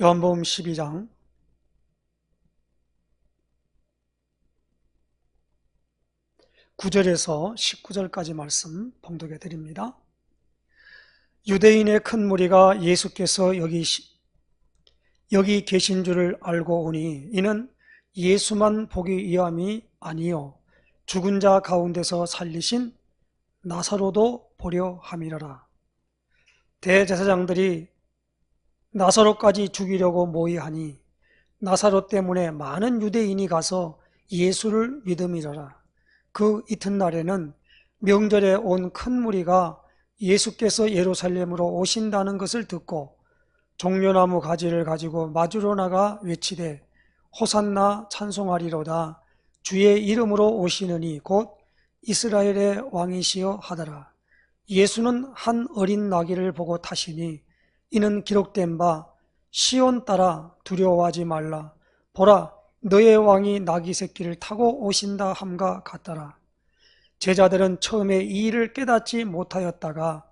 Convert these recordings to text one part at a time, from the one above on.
요한복음 12장 9절에서 19절까지 말씀 봉독해 드립니다. 유대인의 큰 무리가 예수께서 여기 계신 줄을 알고 오니 이는 예수만 보기 위함이 아니요 죽은 자 가운데서 살리신 나사로도 보려 함이라라. 대제사장들이 나사로까지 죽이려고 모의하니 나사로 때문에 많은 유대인이 가서 예수를 믿음이라라. 그 이튿날에는 명절에 온 큰 무리가 예수께서 예루살렘으로 오신다는 것을 듣고 종려나무 가지를 가지고 마주로 나가 외치되 호산나 찬송하리로다. 주의 이름으로 오시느니 곧 이스라엘의 왕이시여 하더라. 예수는 한 어린 나귀를 보고 타시니 이는 기록된 바 시온 따라 두려워하지 말라. 보라, 너의 왕이 나귀 새끼를 타고 오신다 함과 같더라. 제자들은 처음에 이 일을 깨닫지 못하였다가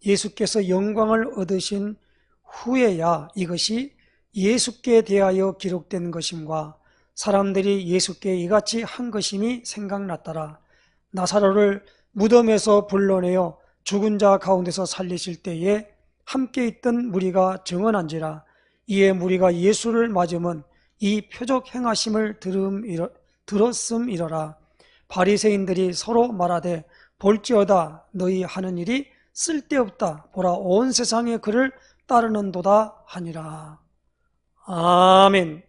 예수께서 영광을 얻으신 후에야 이것이 예수께 대하여 기록된 것임과 사람들이 예수께 이같이 한 것임이 생각났더라. 나사로를 무덤에서 불러내어 죽은 자 가운데서 살리실 때에 함께 있던 무리가 증언한지라. 이에 무리가 예수를 맞으면 이 표적 행하심을 들었음이러라. 바리새인들이 서로 말하되 볼지어다 너희 하는 일이 쓸데없다. 보라 온 세상에 그를 따르는도다 하니라. 아멘.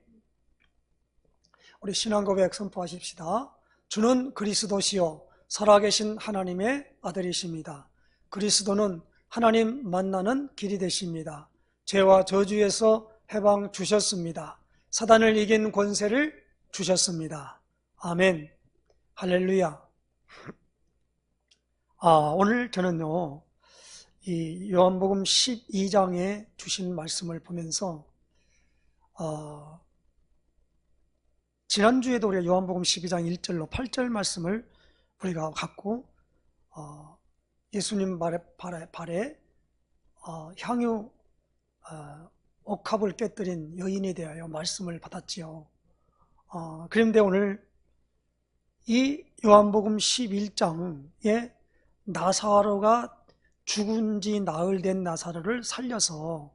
우리 신앙고백 선포하십시다. 주는 그리스도시요 살아계신 하나님의 아들이십니다. 그리스도는 하나님 만나는 길이 되십니다. 죄와 저주에서 해방 주셨습니다. 사단을 이긴 권세를 주셨습니다. 아멘. 할렐루야. 오늘 저는요, 이 요한복음 12장에 주신 말씀을 보면서, 지난주에도 우리가 요한복음 12장 1절로 8절 말씀을 우리가 갖고, 예수님 발에 향유 옥합을 깨뜨린 여인에 대하여 말씀을 받았지요. 그런데 오늘 이 요한복음 11장에 나사로가 죽은 지 나흘 된 나사로를 살려서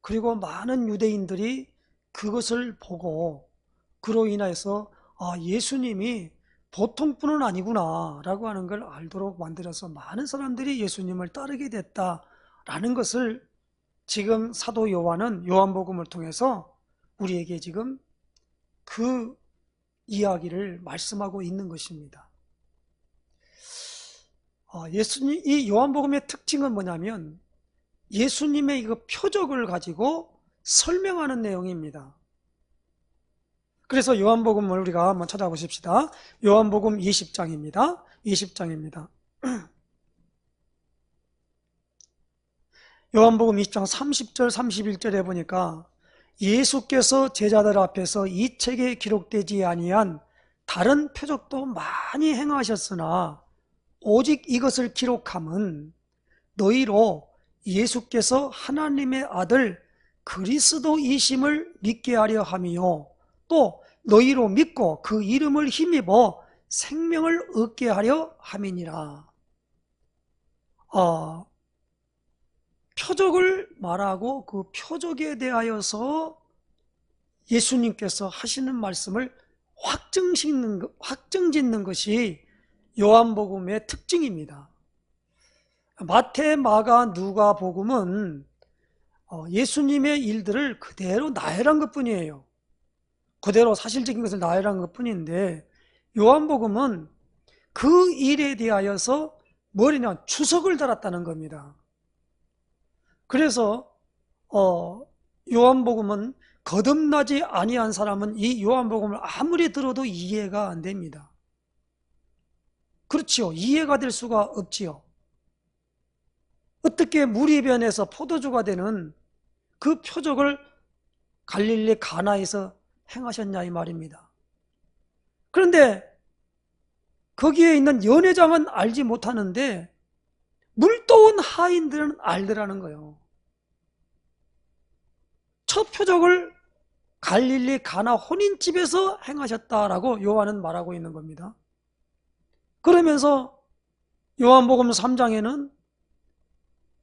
그리고 많은 유대인들이 그것을 보고 그로 인해서 예수님이 보통 분은 아니구나 라고 하는 걸 알도록 만들어서 많은 사람들이 예수님을 따르게 됐다라는 것을 지금 사도 요한은 요한복음을 통해서 우리에게 지금 그 이야기를 말씀하고 있는 것입니다. 이 요한복음의 특징은 뭐냐면 예수님의 이거 표적을 가지고 설명하는 내용입니다. 그래서 요한복음을 우리가 한번 찾아보십시다. 요한복음 20장입니다. 20장입니다. 요한복음 20장 30절 31절에 보니까 예수께서 제자들 앞에서 이 책에 기록되지 아니한 다른 표적도 많이 행하셨으나 오직 이것을 기록함은 너희로 예수께서 하나님의 아들 그리스도이심을 믿게 하려 함이요 또 너희로 믿고 그 이름을 힘입어 생명을 얻게 하려 함이니라. 표적을 말하고 그 표적에 대하여서 예수님께서 하시는 말씀을 확정짓는 것이 요한복음의 특징입니다. 마태, 마가, 누가 복음은 예수님의 일들을 그대로 나열한 것뿐이에요. 그대로 사실적인 것을 나열한 것뿐인데 요한복음은 그 일에 대하여서 뭐냐 추석을 달았다는 겁니다. 그래서 요한복음은 거듭나지 아니한 사람은 이 요한복음을 아무리 들어도 이해가 안 됩니다. 그렇지요. 이해가 될 수가 없지요. 어떻게 물이 변해서 포도주가 되는 그 표적을 갈릴리 가나에서 행하셨냐 이 말입니다. 그런데 거기에 있는 연회장은 알지 못하는데 물도온 하인들은 알더라는 거예요. 첫 표적을 갈릴리 가나 혼인집에서 행하셨다라고 요한은 말하고 있는 겁니다. 그러면서 요한복음 3장에는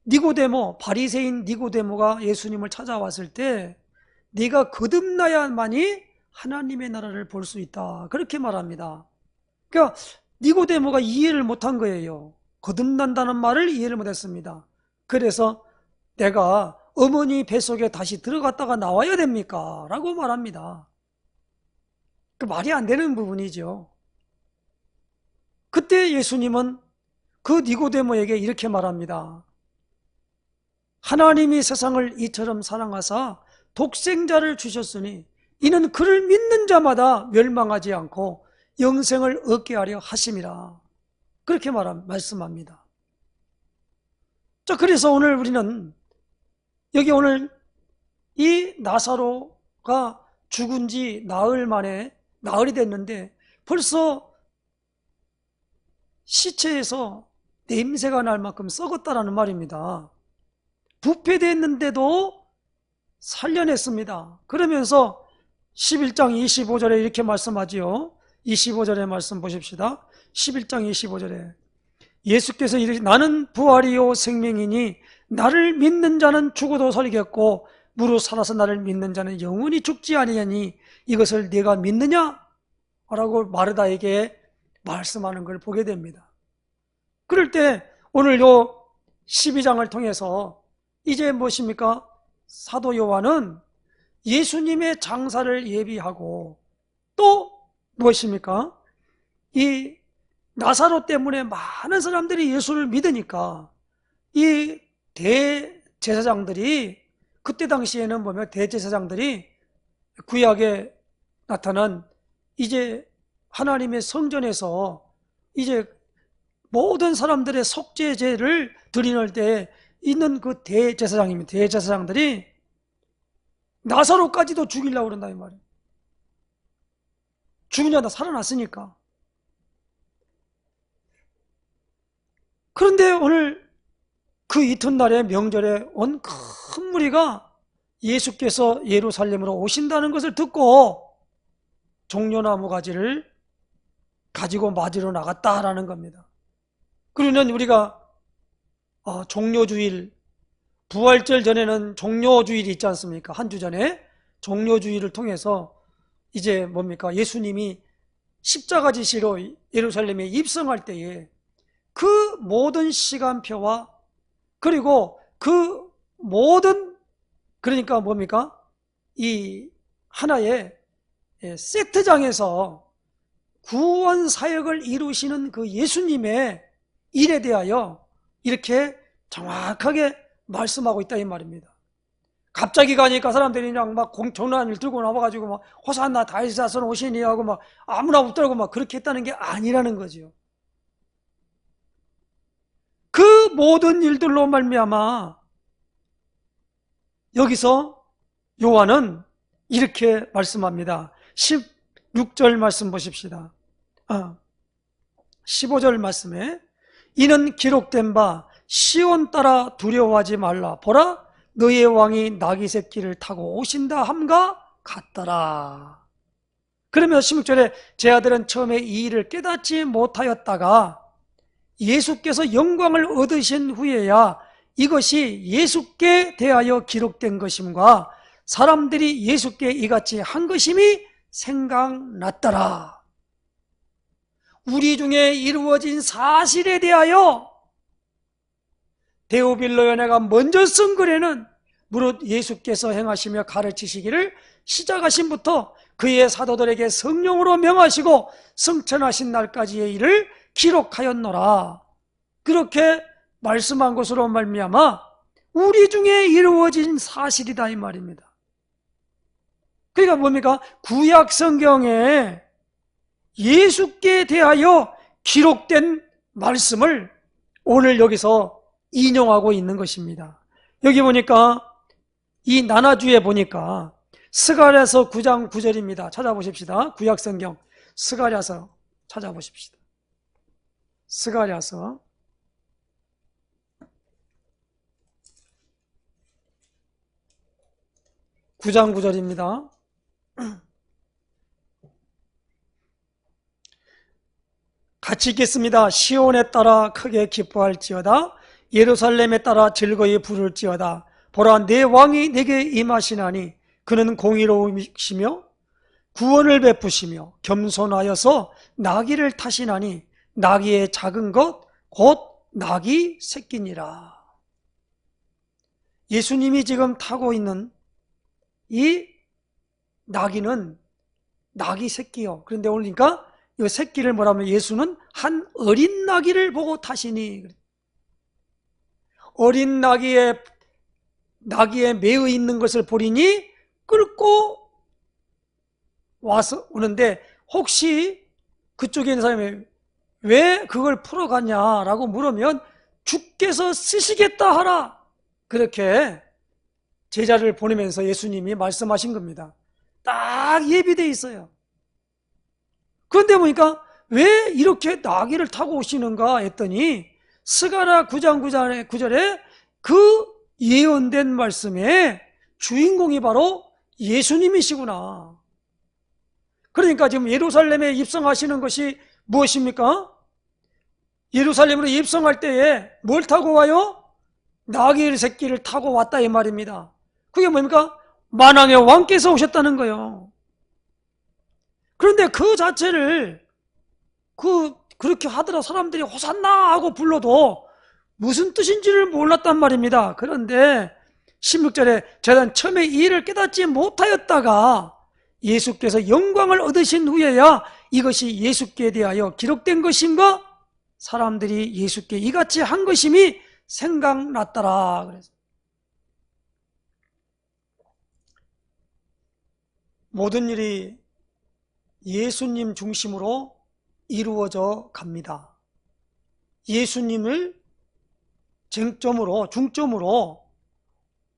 니고데모, 바리새인 니고데모가 예수님을 찾아왔을 때 네가 거듭나야만이 하나님의 나라를 볼 수 있다, 그렇게 말합니다. 그러니까 니고데모가 이해를 못한 거예요. 거듭난다는 말을 이해를 못했습니다. 그래서 내가 어머니 뱃속에 다시 들어갔다가 나와야 됩니까? 라고 말합니다. 그 말이 안 되는 부분이죠. 그때 예수님은 그 니고데모에게 이렇게 말합니다. 하나님이 세상을 이처럼 사랑하사 독생자를 주셨으니 이는 그를 믿는 자마다 멸망하지 않고 영생을 얻게 하려 하심이라. 그렇게 말씀합니다. 자, 그래서 오늘 우리는 여기 오늘 이 나사로가 죽은 지 나흘 만에, 나흘이 됐는데 벌써 시체에서 냄새가 날 만큼 썩었다라는 말입니다. 부패됐는데도 살려냈습니다. 그러면서 11장 25절에 이렇게 말씀하지요. 25절의 말씀 보십시다. 11장 25절에 예수께서 이르시되 나는 부활이요 생명이니 나를 믿는 자는 죽어도 살겠고 무릇 살아서 나를 믿는 자는 영원히 죽지 아니하니 이것을 네가 믿느냐? 라고 마르다에게 말씀하는 걸 보게 됩니다. 그럴 때 오늘 요 12장을 통해서 이제 무엇입니까? 사도 요한은 예수님의 장사를 예비하고 또 무엇입니까? 이 나사로 때문에 많은 사람들이 예수를 믿으니까 이 대제사장들이, 그때 당시에는 보면 대제사장들이 구약에 나타난 이제 하나님의 성전에서 이제 모든 사람들의 속죄제를 드리는 때 있는 그 대제사장입니다. 대제사장들이 나사로까지도 죽이려고 그런다 이 말이에요. 죽으려다 살아났으니까. 그런데 오늘 그 이튿날에 명절에 온 큰 무리가 예수께서 예루살렘으로 오신다는 것을 듣고 종려나무 가지를 가지고 맞으러 나갔다라는 겁니다. 그러면 우리가 종료주일, 부활절 전에는 종료주일이 있지 않습니까? 한 주 전에 종료주일을 통해서 이제 뭡니까? 예수님이 십자가 지시로 예루살렘에 입성할 때에 그 모든 시간표와 그리고 그 모든, 그러니까 뭡니까? 이 하나의 세트장에서 구원 사역을 이루시는 그 예수님의 일에 대하여 이렇게 정확하게 말씀하고 있다 이 말입니다. 갑자기 가니까 사람들이 그냥 막 종려나무를 들고 나와가지고 막 호산나 다윗의 자손 오시니 하고 막 아무나 붙들고 막 그렇게 했다는 게 아니라는 거죠. 그 모든 일들로 말미암아 여기서 요한은 이렇게 말씀합니다. 16절 말씀 보십시다. 15절 말씀에 이는 기록된 바 시온 따라 두려워하지 말라. 보라 너의 왕이 나귀 새끼를 타고 오신다 함과 같더라. 그러면 16절에 제 아들은 처음에 이 일을 깨닫지 못하였다가 예수께서 영광을 얻으신 후에야 이것이 예수께 대하여 기록된 것임과 사람들이 예수께 이같이 한 것임이 생각났더라. 우리 중에 이루어진 사실에 대하여 데오빌로 연회가 먼저 쓴 글에는 무릇 예수께서 행하시며 가르치시기를 시작하신부터 그의 사도들에게 성령으로 명하시고 승천하신 날까지의 일을 기록하였노라. 그렇게 말씀한 것으로 말미암아 우리 중에 이루어진 사실이다 이 말입니다. 그러니까 뭡니까? 구약 성경에 예수께 대하여 기록된 말씀을 오늘 여기서 인용하고 있는 것입니다. 여기 보니까 이 나나주에 보니까 스가랴서 9장 9절입니다. 찾아보십시다. 구약 성경 스가랴서 찾아보십시다. 스가랴서 9장 9절입니다. 같이 읽겠습니다. 시온에 따라 크게 기뻐할지어다. 예루살렘에 따라 즐거이 부를지어다. 보라, 내 왕이 내게 임하시나니 그는 공의로우시며 구원을 베푸시며 겸손하여서 나귀를 타시나니 나귀의 작은 것 곧 나귀 새끼니라. 예수님이 지금 타고 있는 이 나귀는 나귀 새끼요. 그런데 오니까 이 새끼를 뭐라면 예수는 한 어린 나귀를 보고 타시니, 어린 나귀에 매어 있는 것을 보리니 끌고 와서 오는데, 혹시 그쪽에 있는 사람이 왜 그걸 풀어가냐라고 물으면 주께서 쓰시겠다 하라, 그렇게 제자를 보내면서 예수님이 말씀하신 겁니다. 딱 예비되어 있어요. 그런데 보니까 왜 이렇게 나귀를 타고 오시는가 했더니 스가랴 9장 9절에 그 예언된 말씀의 주인공이 바로 예수님이시구나. 그러니까 지금 예루살렘에 입성하시는 것이 무엇입니까? 예루살렘으로 입성할 때에 뭘 타고 와요? 나귀 새끼를 타고 왔다 이 말입니다. 그게 뭡니까? 만왕의 왕께서 오셨다는 거예요. 그런데 그 자체를 그렇게 하더라 사람들이 호산나 하고 불러도 무슨 뜻인지를 몰랐단 말입니다. 그런데 16절에 저는 처음에 이 일을 깨닫지 못하였다가 예수께서 영광을 얻으신 후에야 이것이 예수께 대하여 기록된 것인가? 사람들이 예수께 이같이 한 것임이 생각났더라. 그래서 모든 일이 예수님 중심으로 이루어져 갑니다. 예수님을 중점으로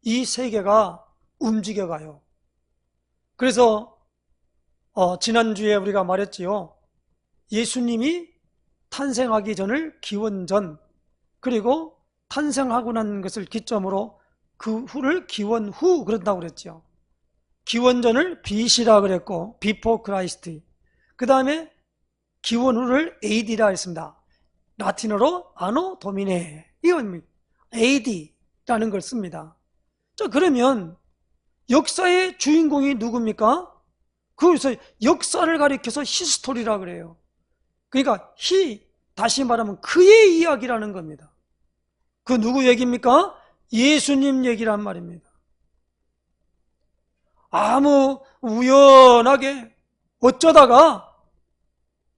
이 세계가 움직여가요. 그래서 지난주에 우리가 말했지요. 예수님이 탄생하기 전을 기원전, 그리고 탄생하고 난 것을 기점으로 그 후를 기원후 그런다고 그랬죠. 기원전을 BC라 그랬고 Before Christ, 그 다음에 기원후를 AD라 했습니다. 라틴어로 아노 도미네, 이건 AD라는 걸 씁니다. 자, 그러면 역사의 주인공이 누굽니까? 그래서 역사를 가리켜서 히스토리라 그래요. 그러니까 다시 말하면 그의 이야기라는 겁니다. 그 누구 얘기입니까? 예수님 얘기란 말입니다. 아무 우연하게 어쩌다가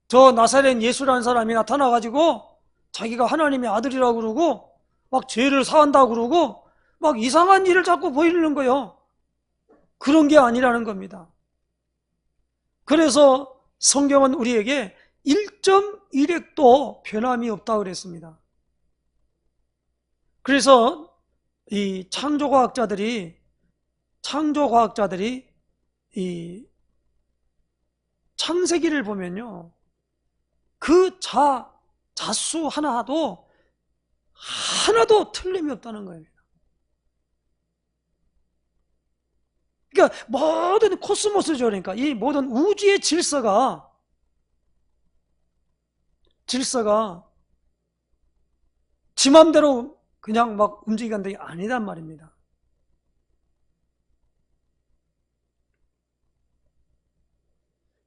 저 나사렛 예수라는 사람이 나타나가지고 자기가 하나님의 아들이라고 그러고 막 죄를 사한다고 그러고 막 이상한 일을 자꾸 보이는 거예요. 그런 게 아니라는 겁니다. 그래서 성경은 우리에게 1.1획도 변함이 없다고 그랬습니다. 그래서 이 창조과학자들이 이 창세기를 보면요, 그 자수 하나도 틀림이 없다는 거예요. 그러니까 모든 코스모스죠. 그러니까 이 모든 우주의 질서가 지 맘대로 그냥 막 움직이는 게 아니란 말입니다.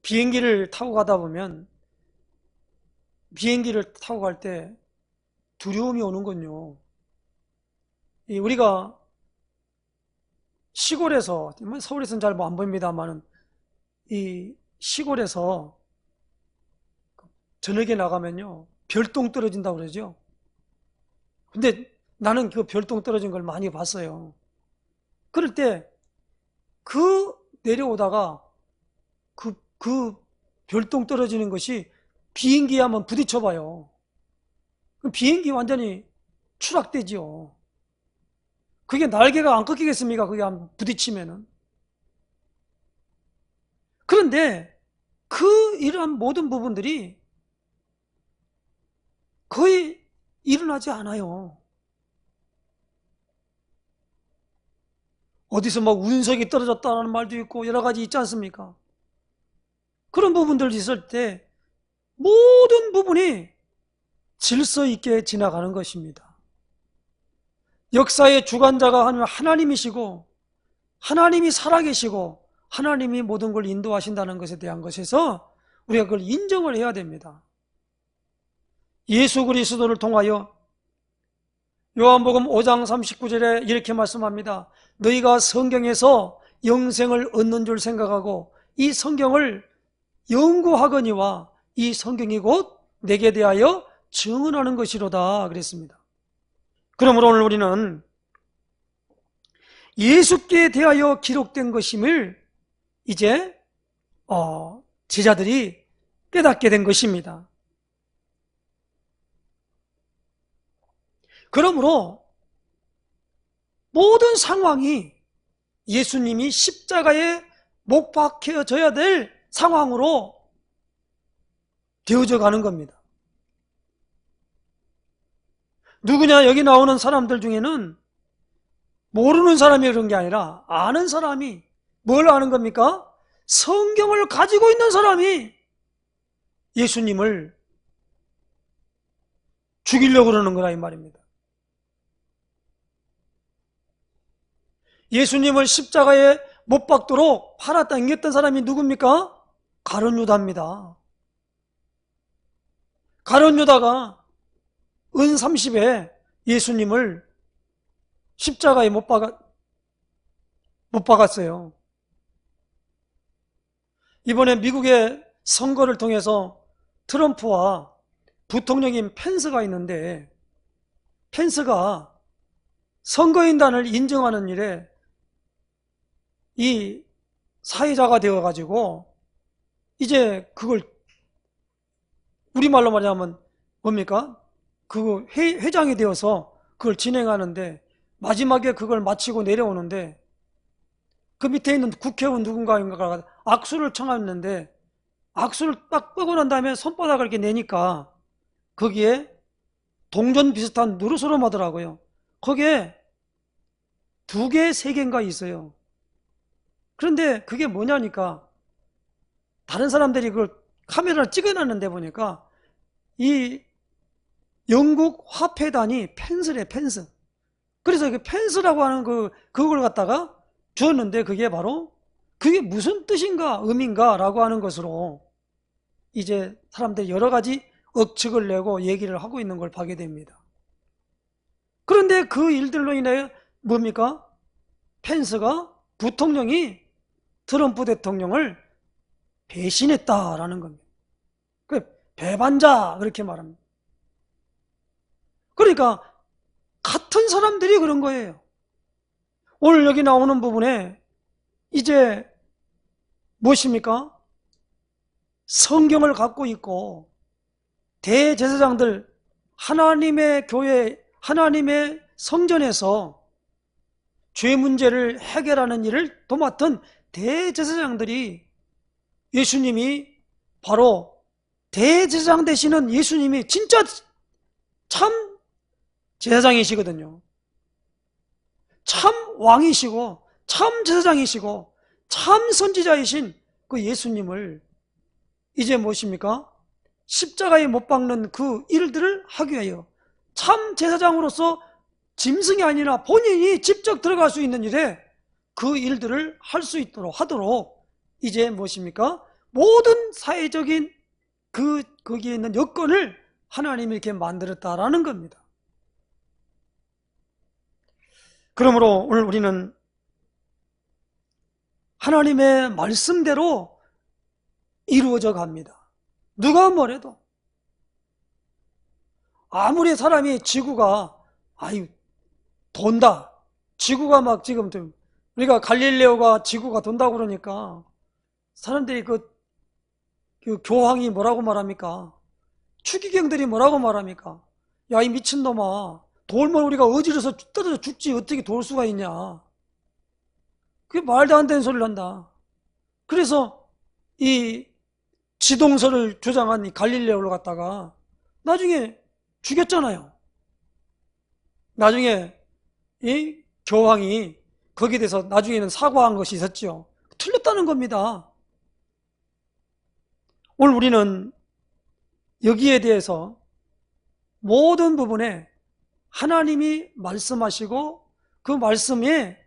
비행기를 타고 가다 보면 비행기를 타고 갈 때 두려움이 오는 건요, 우리가 시골에서, 서울에서는 잘 안 보입니다만은 이 시골에서 저녁에 나가면요 별똥 떨어진다고 그러죠. 근데 나는 그 별똥 떨어진 걸 많이 봤어요. 그럴 때 내려오다가 그 별똥 떨어지는 것이 비행기에 한번 부딪혀 봐요. 그럼 비행기 완전히 추락되지요. 그게 날개가 안 꺾이겠습니까? 그게 한 부딪히면은. 그런데 이러한 모든 부분들이 거의 일어나지 않아요. 어디서 막 운석이 떨어졌다는 말도 있고 여러 가지 있지 않습니까? 그런 부분들 있을 때 모든 부분이 질서 있게 지나가는 것입니다. 역사의 주관자가 하나님이시고 하나님이 살아계시고 하나님이 모든 걸 인도하신다는 것에 대한 것에서 우리가 그걸 인정을 해야 됩니다. 예수 그리스도를 통하여 요한복음 5장 39절에 이렇게 말씀합니다. 너희가 성경에서 영생을 얻는 줄 생각하고 이 성경을 연구하거니와 이 성경이 곧 내게 대하여 증언하는 것이로다 그랬습니다. 그러므로 오늘 우리는 예수께 대하여 기록된 것임을 이제 제자들이 깨닫게 된 것입니다. 그러므로 모든 상황이 예수님이 십자가에 못 박혀져야 될 상황으로 되어져 가는 겁니다. 누구냐? 여기 나오는 사람들 중에는 모르는 사람이 그런 게 아니라 아는 사람이 뭘 아는 겁니까? 성경을 가지고 있는 사람이 예수님을 죽이려고 그러는 거라 이 말입니다. 예수님을 십자가에 못 박도록 팔아당겼던 사람이 누굽니까? 가룟 유다입니다. 가룟 유다가 은 30에 예수님을 십자가에 못 박았어요. 이번에 미국의 선거를 통해서 트럼프와 부통령인 펜스가 있는데 펜스가 선거인단을 인정하는 일에 이 사회자가 되어가지고 이제 그걸 우리말로 말하면 뭡니까? 그 회장이 되어서 그걸 진행하는데 마지막에 그걸 마치고 내려오는데 그 밑에 있는 국회의원 누군가가 악수를 청했는데 악수를 딱 끄고 난 다음에 손바닥을 이렇게 내니까 거기에 동전 비슷한 누르스름하더라고요. 거기에 2개, 3개인가 있어요. 그런데 그게 뭐냐니까 다른 사람들이 그걸 카메라를 찍어놨는데 보니까 이 영국 화폐단이 펜스래, 펜스. 그래서 그 펜스라고 하는 그걸 갖다가 주었는데 그게 바로 그게 무슨 뜻인가, 의미인가 라고 하는 것으로 이제 사람들이 여러 가지 억측을 내고 얘기를 하고 있는 걸 보게 됩니다. 그런데 그 일들로 인해 뭡니까? 펜스가 부통령이 트럼프 대통령을 배신했다라는 겁니다. 그 배반자 그렇게 말합니다. 그러니까 같은 사람들이 그런 거예요. 오늘 여기 나오는 부분에 이제 무엇입니까? 성경을 갖고 있고 대제사장들 하나님의 교회 하나님의 성전에서 죄 문제를 해결하는 일을 도맡은 대제사장들이 예수님이 바로 대제사장 되시는 예수님이 진짜 참 제사장이시거든요. 참 왕이시고 참 제사장이시고 참 선지자이신 그 예수님을 이제 무엇입니까? 십자가에 못 박는 그 일들을 하기 위하여 참 제사장으로서 짐승이 아니라 본인이 직접 들어갈 수 있는 일에 그 일들을 할 수 있도록 하도록 이제 무엇입니까? 모든 사회적인 거기에 있는 여건을 하나님이 이렇게 만들었다라는 겁니다. 그러므로 오늘 우리는 하나님의 말씀대로 이루어져 갑니다. 누가 뭐래도 아무리 사람이 지구가 돈다. 지구가 막 지금 좀 우리가 갈릴레오가 지구가 돈다고 그러니까 사람들이 그 교황이 뭐라고 말합니까? 추기경들이 뭐라고 말합니까? 야, 이 미친놈아, 돌면 우리가 어지러서 떨어져 죽지 어떻게 돌 수가 있냐? 그게 말도 안 되는 소리를 한다. 그래서 이 지동설을 주장한 이 갈릴레오를 갖다가 나중에 죽였잖아요. 나중에 이 교황이 거기에 대해서 나중에는 사과한 것이 있었죠. 틀렸다는 겁니다. 오늘 우리는 여기에 대해서 모든 부분에 하나님이 말씀하시고 그 말씀의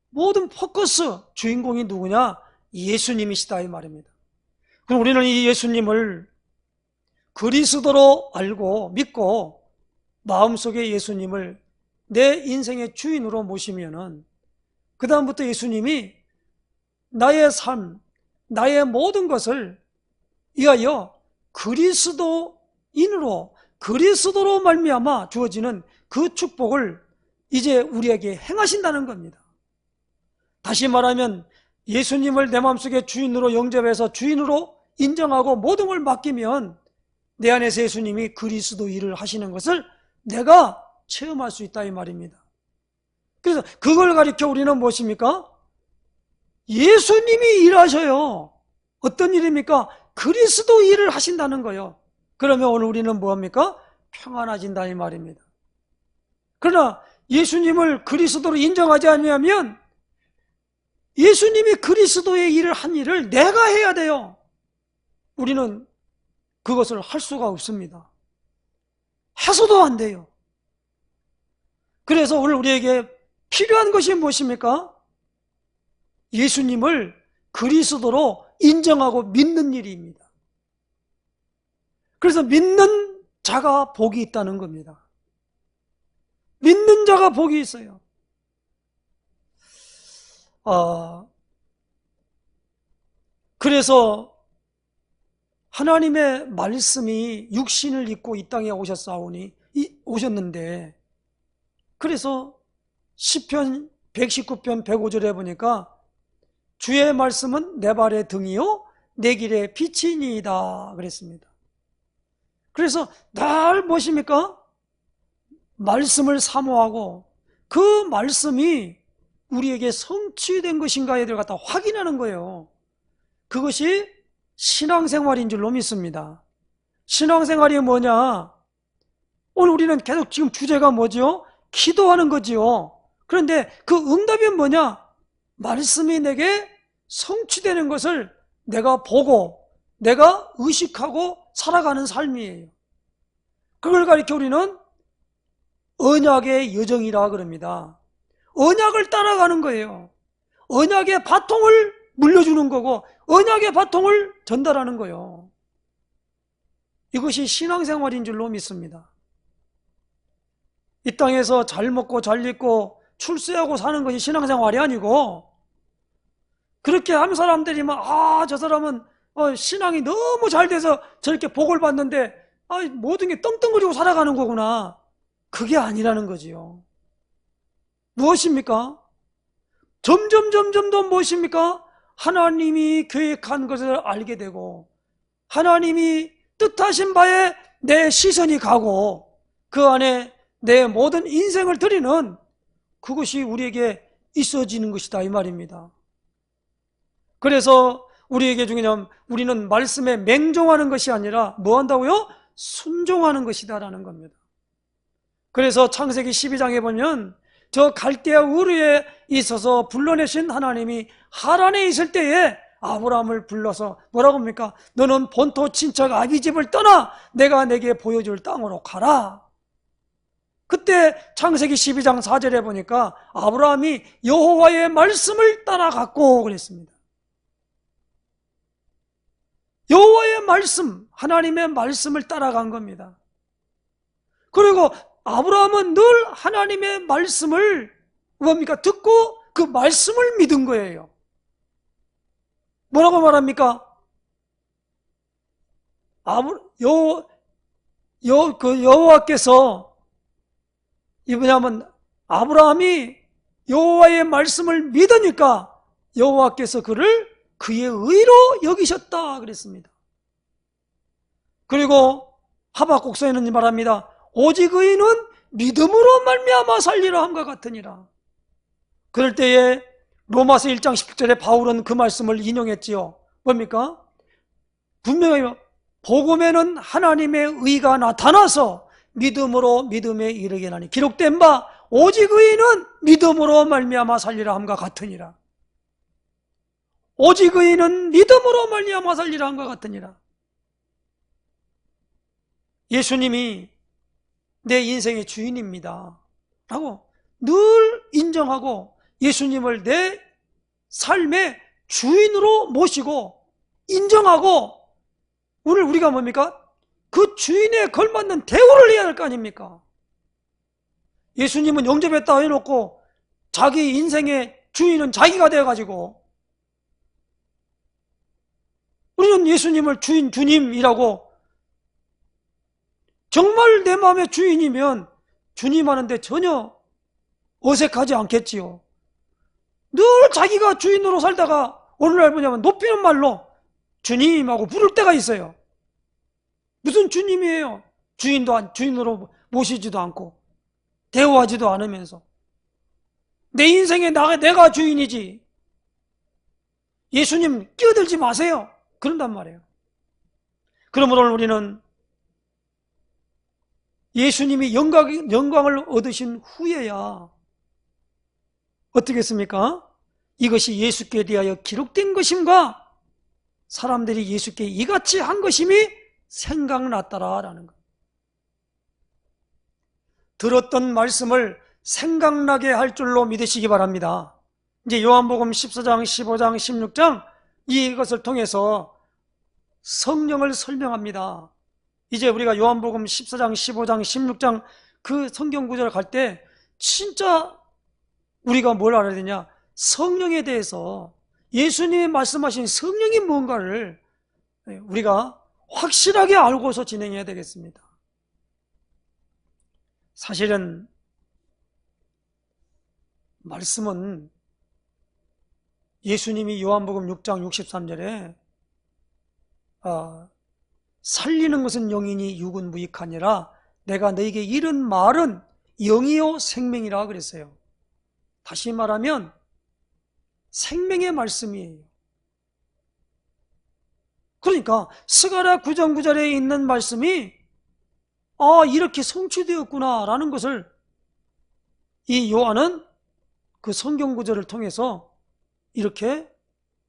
모든 포커스, 주인공이 누구냐? 예수님이시다 이 말입니다. 그럼 우리는 이 예수님을 그리스도로 알고 믿고 마음속에 예수님을 내 인생의 주인으로 모시면은 그 다음부터 예수님이 나의 삶, 나의 모든 것을 위하여 그리스도로 말미암아 주어지는 그 축복을 이제 우리에게 행하신다는 겁니다. 다시 말하면 예수님을 내 마음속에 주인으로 영접해서 주인으로 인정하고 모든 걸 맡기면 내 안에서 예수님이 그리스도 일을 하시는 것을 내가 체험할 수 있다 이 말입니다. 그래서 그걸 가리켜 우리는 무엇입니까? 예수님이 일하셔요. 어떤 일입니까? 그리스도 일을 하신다는 거예요. 그러면 오늘 우리는 뭐합니까? 평안해진다 이 말입니다. 그러나 예수님을 그리스도로 인정하지 않으면 예수님이 그리스도의 일을 한 일을 내가 해야 돼요. 우리는 그것을 할 수가 없습니다. 해서도 안 돼요. 그래서 오늘 우리에게 필요한 것이 무엇입니까? 예수님을 그리스도로 인정하고 믿는 일입니다. 그래서 믿는 자가 복이 있다는 겁니다. 믿는 자가 복이 있어요. 그래서 하나님의 말씀이 육신을 입고 이 땅에 오셨는데, 그래서 시편 119편 105절에 보니까 주의 말씀은 내 발의 등이요 내 길의 빛이니이다 그랬습니다. 그래서 늘 무엇입니까? 말씀을 사모하고 그 말씀이 우리에게 성취된 것인가에 대해 갖다 확인하는 거예요. 그것이 신앙생활인 줄로 믿습니다. 신앙생활이 뭐냐? 오늘 우리는 계속 지금 주제가 뭐죠? 기도하는 거지요. 그런데 그 응답이 뭐냐? 말씀이 내게 성취되는 것을 내가 보고 내가 의식하고 살아가는 삶이에요. 그걸 가리켜 우리는 언약의 여정이라 그럽니다. 언약을 따라가는 거예요. 언약의 바통을 물려주는 거고 언약의 바통을 전달하는 거예요. 이것이 신앙생활인 줄로 믿습니다. 이 땅에서 잘 먹고 잘 입고 출세하고 사는 것이 신앙생활이 아니고, 그렇게 하는 사람들이 저 사람은 신앙이 너무 잘 돼서 저렇게 복을 받는데 모든 게 떵떵거리고 살아가는 거구나. 그게 아니라는 거지요. 무엇입니까? 점점 더 무엇입니까? 하나님이 계획한 것을 알게 되고 하나님이 뜻하신 바에 내 시선이 가고 그 안에 내 모든 인생을 드리는 그것이 우리에게 있어지는 것이다 이 말입니다. 그래서 우리에게 중요한 우리는 말씀에 맹종하는 것이 아니라 뭐 한다고요? 순종하는 것이다라는 겁니다. 그래서 창세기 12장에 보면 저 갈대아 우르에 있어서 불러내신 하나님이 하란에 있을 때에 아브라함을 불러서 뭐라고 합니까? 너는 본토 친척 아비집을 떠나 내가 내게 보여줄 땅으로 가라. 그때 창세기 12장 4절에 보니까 아브라함이 여호와의 말씀을 따라갔고 그랬습니다. 여호와의 말씀, 하나님의 말씀을 따라간 겁니다. 그리고 아브라함은 늘 하나님의 말씀을 뭡니까? 듣고 그 말씀을 믿은 거예요. 뭐라고 말합니까? 여호와께서 뭐냐면 아브라함이 여호와의 말씀을 믿으니까 여호와께서 그를 그의 의로 여기셨다 그랬습니다. 그리고 하박국서에는 말합니다. 오직 의인은 믿음으로 말미암아 살리라 함과 같으니라. 그럴 때에 로마서 1장 10절에 바울은 그 말씀을 인용했지요. 뭡니까? 분명히 복음에는 하나님의 의가 나타나서 믿음으로 믿음에 이르게 하니 기록된 바 오직 의인은 믿음으로 말미암아 살리라 함과 같으니라. 오직 의인은 믿음으로 말미암아 살리라 함과 같으니라. 예수님이 내 인생의 주인입니다 라고 늘 인정하고 예수님을 내 삶의 주인으로 모시고 인정하고, 오늘 우리가 뭡니까? 그 주인에 걸맞는 대우를 해야 할 거 아닙니까? 예수님은 영접했다 해놓고 자기 인생의 주인은 자기가 되어가지고, 우리는 예수님을 주님이라고, 정말 내 마음의 주인이면 주님 하는데 전혀 어색하지 않겠지요. 늘 자기가 주인으로 살다가 오늘날 뭐냐면 높이는 말로 주님하고 부를 때가 있어요. 무슨 주님이에요? 주인으로 모시지도 않고 대우하지도 않으면서 내 인생에 내가 주인이지, 예수님 끼어들지 마세요, 그런단 말이에요. 그러므로 우리는 예수님이 영광을 얻으신 후에야 어떻게 했습니까? 이것이 예수께 대하여 기록된 것임과 사람들이 예수께 이같이 한 것임이 생각났더라라는 것. 들었던 말씀을 생각나게 할 줄로 믿으시기 바랍니다. 이제 요한복음 14장, 15장, 16장 이것을 통해서 성령을 설명합니다. 이제 우리가 요한복음 14장, 15장, 16장 그 성경 구절을 갈 때 진짜 우리가 뭘 알아야 되냐? 성령에 대해서, 예수님이 말씀하신 성령이 뭔가를 우리가 확실하게 알고서 진행해야 되겠습니다. 사실은 말씀은 예수님이 요한복음 6장 63절에 살리는 것은 영이니 육은 무익하니라, 내가 너에게 이른 말은 영이요 생명이라 그랬어요. 다시 말하면 생명의 말씀이에요. 그러니까 스가랴 9장 9절에 있는 말씀이 이렇게 성취되었구나 라는 것을 이 요한은 그 성경 구절을 통해서 이렇게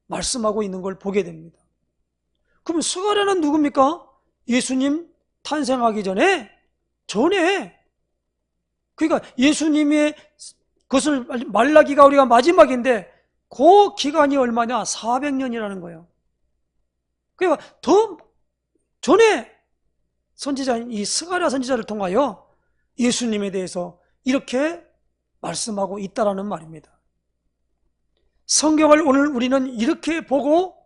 말씀하고 있는 걸 보게 됩니다. 그럼 스가랴는 누굽니까? 예수님 탄생하기 전에 그러니까 예수님의 그것을 말라기가 우리가 마지막인데 그 기간이 얼마냐? 400년이라는 거예요. 그러니까 더 전에 선지자인 이 스가랴 선지자를 통하여 예수님에 대해서 이렇게 말씀하고 있다라는 말입니다. 성경을 오늘 우리는 이렇게 보고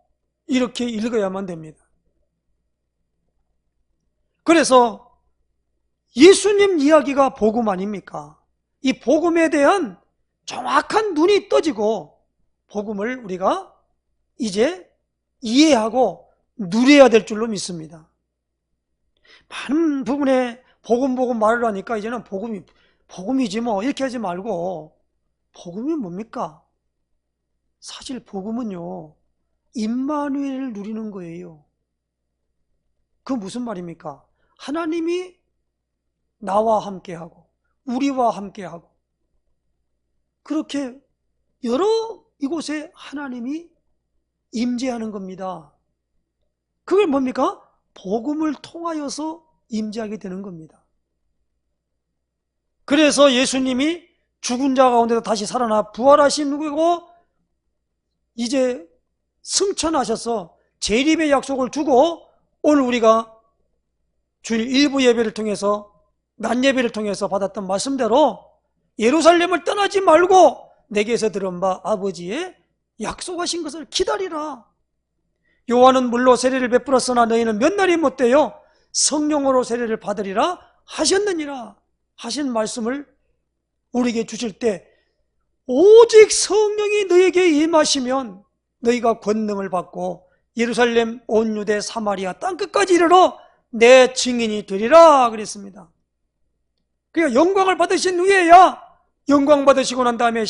이렇게 읽어야만 됩니다. 그래서 예수님 이야기가 복음 아닙니까? 이 복음에 대한 정확한 눈이 떠지고 복음을 우리가 이제 이해하고 누려야 될 줄로 믿습니다. 많은 부분에 복음 말을 하니까 이제는 복음이지 뭐 이렇게 하지 말고, 복음이 뭡니까? 사실 복음은요, 임마누엘을 누리는 거예요. 그 무슨 말입니까? 하나님이 나와 함께하고 우리와 함께하고 그렇게 여러 이곳에 하나님이 임재하는 겁니다. 그걸 뭡니까? 복음을 통하여서 임재하게 되는 겁니다. 그래서 예수님이 죽은 자 가운데서 다시 살아나 부활하신 후고 이제 승천하셔서 재림의 약속을 주고, 오늘 우리가 주일 일부 예배를 통해서 낮 예배를 통해서 받았던 말씀대로 예루살렘을 떠나지 말고 내게서 들은 바 아버지의 약속하신 것을 기다리라. 요한은 물로 세례를 베풀었으나 너희는 몇 날이 못되어 성령으로 세례를 받으리라 하셨느니라 하신 말씀을 우리에게 주실 때, 오직 성령이 너에게 임하시면 너희가 권능을 받고 예루살렘 온 유대 사마리아 땅끝까지 이르러 내 증인이 되리라 그랬습니다. 그러니까 영광을 받으신 후에야, 영광 받으시고 난 다음에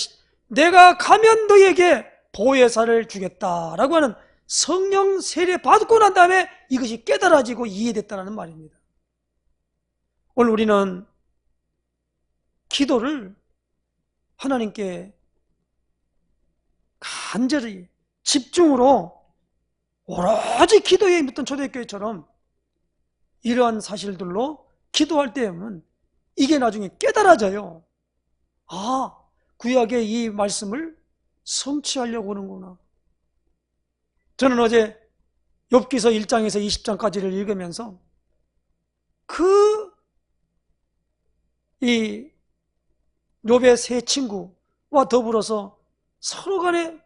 내가 가면 너희에게 보혜사를 주겠다라고 하는 성령 세례 받고 난 다음에 이것이 깨달아지고 이해됐다는 말입니다. 오늘 우리는 기도를 하나님께 간절히 집중으로 오로지 기도에 임했던 초대교회처럼 이러한 사실들로 기도할 때에는 이게 나중에 깨달아져요. 아, 구약의 이 말씀을 성취하려고 하는구나. 저는 어제 욥기서 1장에서 20장까지를 읽으면서 이 욥의 세 친구와 더불어서 서로 간에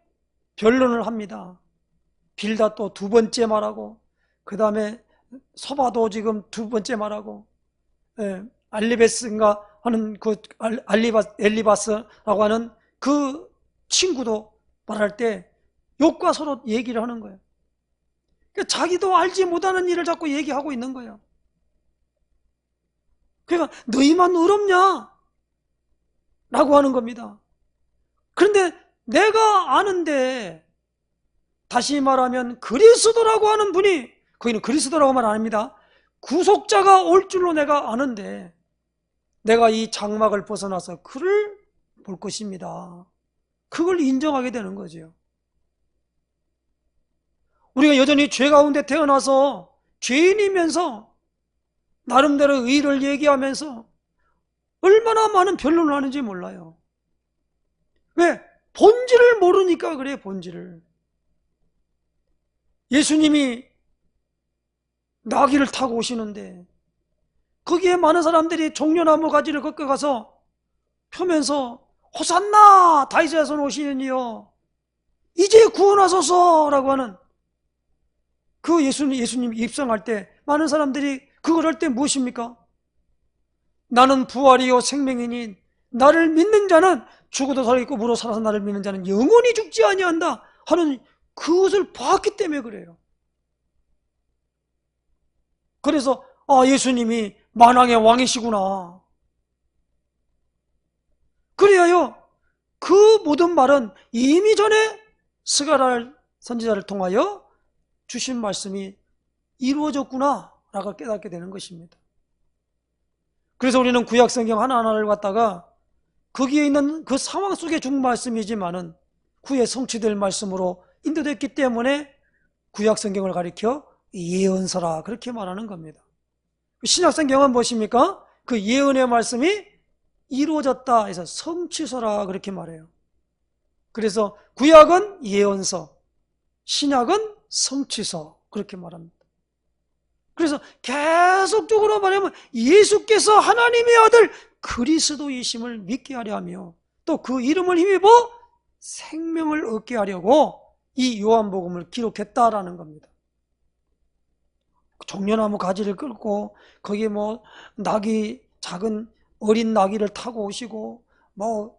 변론을 합니다. 빌닷도 두 번째 말하고, 그 다음에 소바도 지금 두 번째 말하고, 알리베스인가 하는 엘리바스라고 하는 그 친구도 말할 때 욥과 서로 얘기를 하는 거예요. 그러니까 자기도 알지 못하는 일을 자꾸 얘기하고 있는 거예요. 그러니까 너희만 의롭냐? 라고 하는 겁니다. 그런데 내가 아는데, 다시 말하면 그리스도라고 하는 분이, 거기는 그리스도라고 말 안 합니다. 구속자가 올 줄로 내가 아는데 내가 이 장막을 벗어나서 그를 볼 것입니다. 그걸 인정하게 되는 거죠. 우리가 여전히 죄 가운데 태어나서 죄인이면서 나름대로 의를 얘기하면서 얼마나 많은 변론을 하는지 몰라요. 왜? 본질을 모르니까 그래, 본질을. 예수님이 나귀를 타고 오시는데 거기에 많은 사람들이 종려나무 가지를 꺾어가서 펴면서 호산나 다윗의 자손 오시느니요 이제 구원하소서 라고 하는 그 예수님이 입성할 때 많은 사람들이 그걸 할 때 무엇입니까? 나는 부활이요 생명이니 나를 믿는 자는 죽어도 살아있고 무로 살아서 나를 믿는 자는 영원히 죽지 아니한다 하는 그것을 봤기 때문에 그래요. 그래서 예수님이 만왕의 왕이시구나. 그래야요 그 모든 말은 이미 전에 스가랴 선지자를 통하여 주신 말씀이 이루어졌구나 라고 깨닫게 되는 것입니다. 그래서 우리는 구약 성경 하나하나를 갖다가 거기에 있는 그 상황 속에 준 말씀이지만은 후에 성취될 말씀으로 인도됐기 때문에 구약 성경을 가리켜 예언서라 그렇게 말하는 겁니다. 신약 성경은 무엇입니까? 그 예언의 말씀이 이루어졌다 해서 성취서라 그렇게 말해요. 그래서 구약은 예언서, 신약은 성취서 그렇게 말합니다. 그래서 계속적으로 말하면 예수께서 하나님의 아들 그리스도이심을 믿게 하려 하며 또 그 이름을 힘입어 생명을 얻게 하려고 이 요한복음을 기록했다라는 겁니다. 종려나무 가지를 끌고 거기에 작은 어린 나귀를 타고 오시고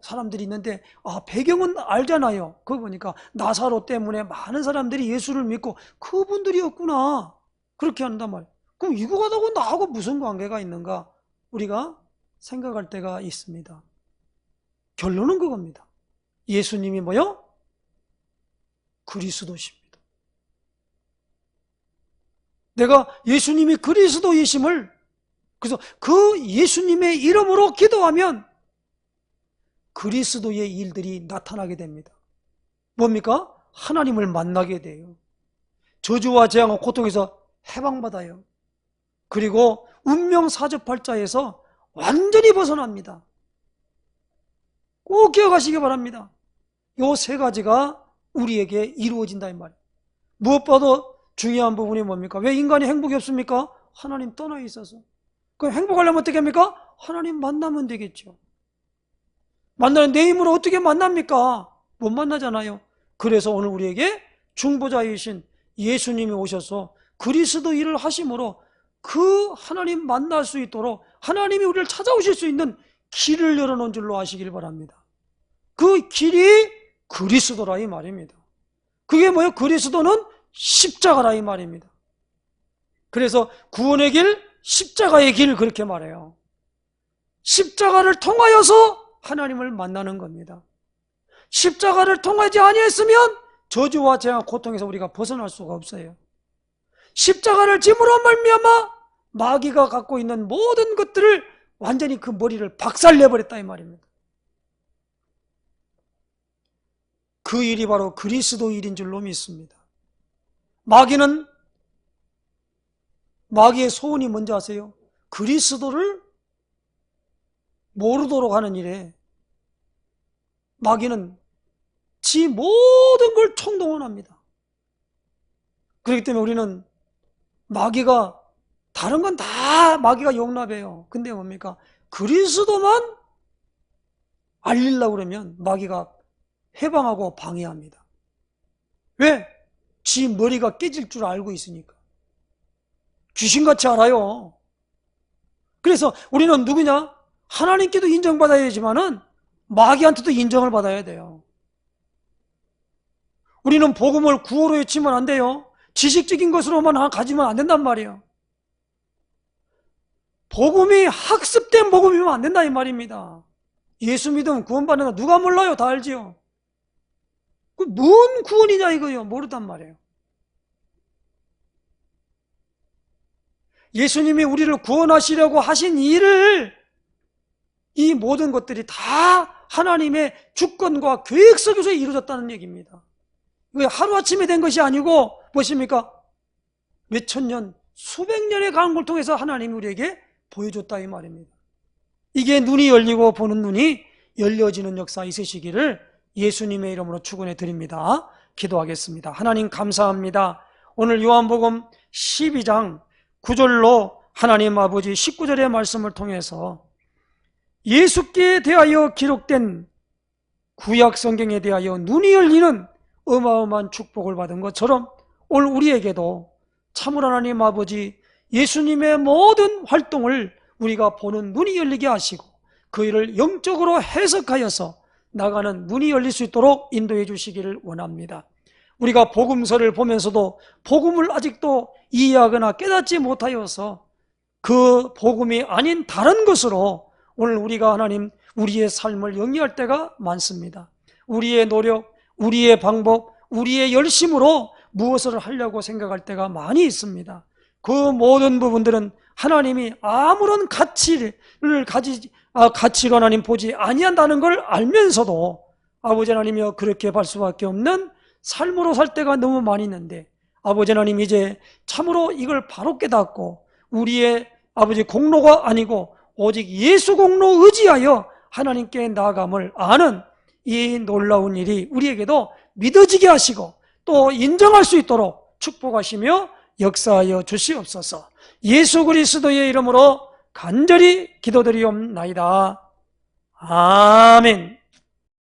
사람들이 있는데 배경은 알잖아요. 그거 보니까 나사로 때문에 많은 사람들이 예수를 믿고 그분들이었구나 그렇게 한단 말이에요. 그럼 이거하고 나하고 무슨 관계가 있는가 우리가 생각할 때가 있습니다. 결론은 그겁니다. 예수님이 뭐요? 그리스도십니다. 내가 예수님이 그리스도이심을, 그래서 그 예수님의 이름으로 기도하면 그리스도의 일들이 나타나게 됩니다. 뭡니까? 하나님을 만나게 돼요. 저주와 재앙과 고통에서 해방받아요. 그리고 운명사접팔자에서 완전히 벗어납니다. 꼭 기억하시기 바랍니다. 이 세 가지가 우리에게 이루어진다 이 말이에요. 무엇보다 중요한 부분이 뭡니까? 왜 인간이 행복이 없습니까? 하나님 떠나 있어서. 그럼 행복하려면 어떻게 합니까? 하나님 만나면 되겠죠. 만나는 내 힘으로 어떻게 만납니까? 못 만나잖아요. 그래서 오늘 우리에게 중보자이신 예수님이 오셔서 그리스도 일을 하심으로 그 하나님 만날 수 있도록 하나님이 우리를 찾아오실 수 있는 길을 열어놓은 줄로 아시길 바랍니다. 그 길이 그리스도라 이 말입니다. 그게 뭐예요? 그리스도는 십자가라 이 말입니다. 그래서 구원의 길, 십자가의 길 그렇게 말해요. 십자가를 통하여서 하나님을 만나는 겁니다. 십자가를 통하지 아니했으면 저주와 재앙, 고통에서 우리가 벗어날 수가 없어요. 십자가를 짐으로 말미암아 마귀가 갖고 있는 모든 것들을 완전히 그 머리를 박살내버렸다 이 말입니다. 그 일이 바로 그리스도 일인 줄로 믿습니다. 마귀의 소원이 뭔지 아세요? 그리스도를 모르도록 하는 일에 마귀는 지 모든 걸 총동원합니다. 그렇기 때문에 우리는 마귀가 다른 건 다 마귀가 용납해요. 근데 뭡니까? 그리스도만 알리려고 그러면 마귀가 해방하고 방해합니다. 왜? 지 머리가 깨질 줄 알고 있으니까. 귀신같이 알아요. 그래서 우리는 누구냐? 하나님께도 인정받아야지만은 마귀한테도 인정을 받아야 돼요. 우리는 복음을 구호로 외치면 안 돼요. 지식적인 것으로만 가지면 안 된단 말이에요. 복음이 학습된 복음이면 안 된다 이 말입니다. 예수 믿으면 구원받는다. 누가 몰라요? 다 알지요. 뭔 구원이냐 이거요. 모르단 말이에요. 예수님이 우리를 구원하시려고 하신 일을 이 모든 것들이 다 하나님의 주권과 계획 속에서 이루어졌다는 얘기입니다. 이게 하루아침에 된 것이 아니고 무엇입니까? 몇천 년, 수백 년의 간을 통해서 하나님이 우리에게 보여줬다 이 말입니다. 이게 눈이 열리고 보는 눈이 열려지는 역사 있으시기를 예수님의 이름으로 축원해 드립니다. 기도하겠습니다. 하나님 감사합니다. 오늘 요한복음 12장 9절로 하나님 아버지 19절의 말씀을 통해서 예수께 대하여 기록된 구약 성경에 대하여 눈이 열리는 어마어마한 축복을 받은 것처럼 오늘 우리에게도 참으로 하나님 아버지 예수님의 모든 활동을 우리가 보는 눈이 열리게 하시고 그 일을 영적으로 해석하여서 나가는 눈이 열릴 수 있도록 인도해 주시기를 원합니다. 우리가 복음서를 보면서도 복음을 아직도 이해하거나 깨닫지 못하여서 그 복음이 아닌 다른 것으로 오늘 우리가 하나님 우리의 삶을 영위할 때가 많습니다. 우리의 노력, 우리의 방법, 우리의 열심으로 무엇을 하려고 생각할 때가 많이 있습니다. 그 모든 부분들은 하나님이 아무런 가치로 하나님 보지 아니한다는 걸 알면서도 아버지 하나님이여 그렇게 할 수밖에 없는 삶으로 살 때가 너무 많이 있는데 아버지 하나님 이제 참으로 이걸 바로 깨닫고 우리의 아버지 공로가 아니고 오직 예수 공로 의지하여 하나님께 나아감을 아는 이 놀라운 일이 우리에게도 믿어지게 하시고 또 인정할 수 있도록 축복하시며 역사하여 주시옵소서. 예수 그리스도의 이름으로 간절히 기도드리옵나이다. 아멘.